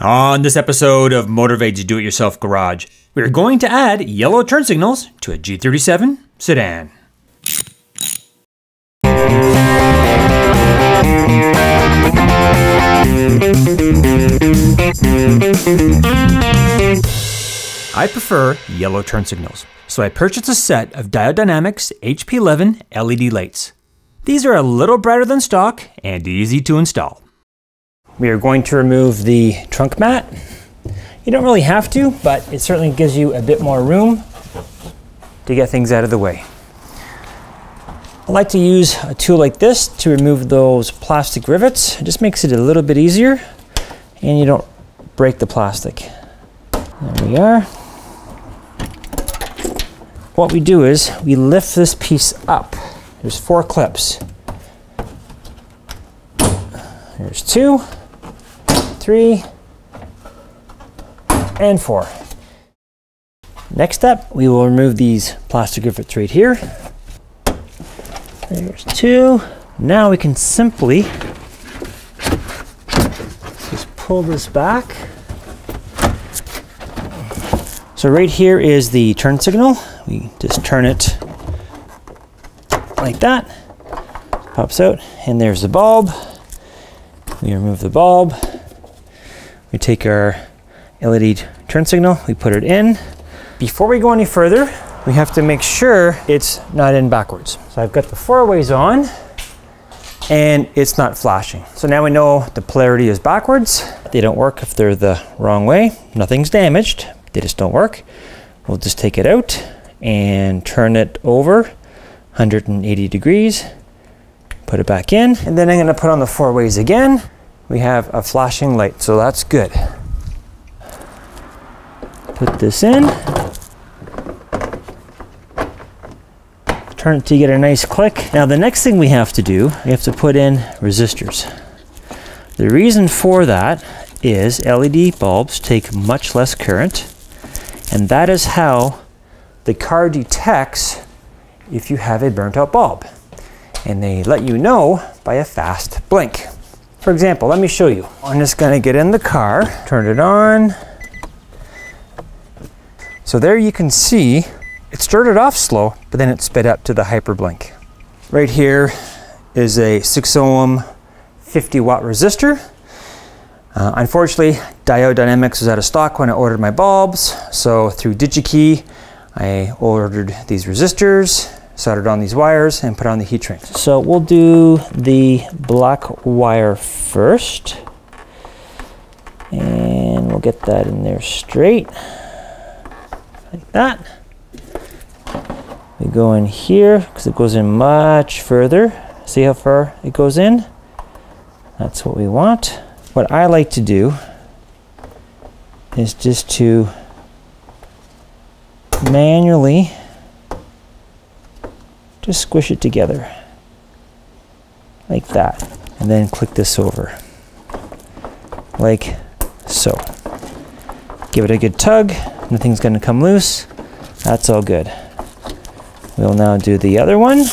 On this episode of Motorvate's Do-It-Yourself Garage, we're going to add yellow turn signals to a G37 sedan. I prefer yellow turn signals, so I purchased a set of Diode Dynamics HP11 LED lights. These are a little brighter than stock and easy to install. We are going to remove the trunk mat. You don't really have to, but it certainly gives you a bit more room to get things out of the way. I like to use a tool like this to remove those plastic rivets. It just makes it a little bit easier and you don't break the plastic. There we are. What we do is we lift this piece up. There's 4 clips. There's 2, 3, and 4. Next up, we will remove these plastic rivets right here. There's 2. Now we can simply just pull this back. So right here is the turn signal. We just turn it like that. Pops out, and there's the bulb. We remove the bulb. We take our LED turn signal, we put it in. Before we go any further, we have to make sure it's not in backwards. So I've got the 4-ways on and it's not flashing. So now we know the polarity is backwards. They don't work if they're the wrong way. Nothing's damaged, they just don't work. We'll just take it out and turn it over 180 degrees. Put it back in, and then I'm going to put on the 4-ways again. We have a flashing light, so that's good. Put this in. Turn it to get a nice click. Now the next thing we have to do, we have to put in resistors. The reason for that is LED bulbs take much less current, and that is how the car detects if you have a burnt out bulb. And they let you know by a fast blink. For example, let me show you. I'm just gonna get in the car, turn it on. So there you can see, it started off slow, but then it sped up to the hyper blink. Right here is a 6 ohm, 50 watt resistor. Unfortunately, Diode Dynamics was out of stock when I ordered my bulbs. So through DigiKey, I ordered these resistors, soldered on these wires, and put on the heat shrink. So we'll do the black wire first. And we'll get that in there straight. Like that. We go in here, because it goes in much further. See how far it goes in? That's what we want. What I like to do is just to manually just squish it together like that, and then click this over like so. Give it a good tug, nothing's going to come loose. That's all good. We'll now do the other one.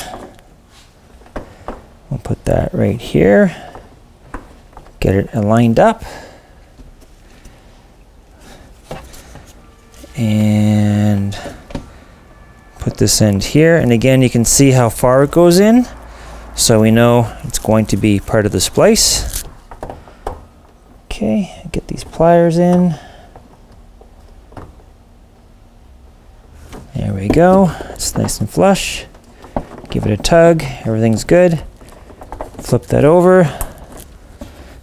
We'll put that right here, get it lined up, and put this end here, and again you can see how far it goes in, so we know it's going to be part of the splice. Okay, get these pliers in. There we go, it's nice and flush. Give it a tug, everything's good. Flip that over.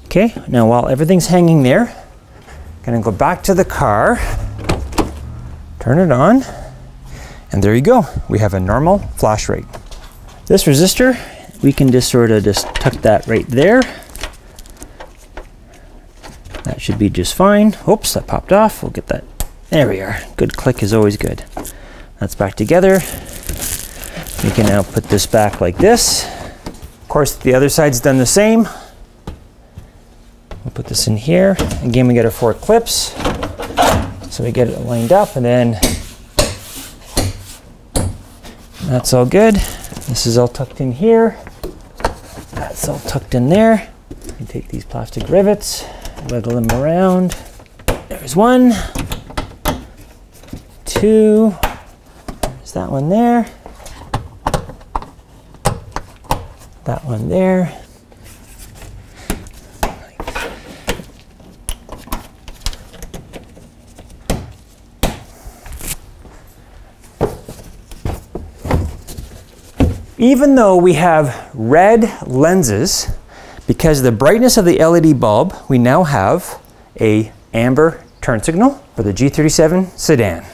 Okay, now while everything's hanging there, I'm gonna go back to the car, turn it on, and there you go. We have a normal flash rate. This resistor, we can just sort of just tuck that right there. That should be just fine. Oops, that popped off. We'll get that. There we are. Good click is always good. That's back together. We can now put this back like this. Of course, the other side's done the same. We'll put this in here. Again, we got our 4 clips. So we get it lined up, and then that's all good. This is all tucked in here. That's all tucked in there. You take these plastic rivets, wiggle them around. There's one, two, there's that one there, that one there. Even though we have red lenses, because of the brightness of the LED bulb, we now have a amber turn signal for the G37 sedan.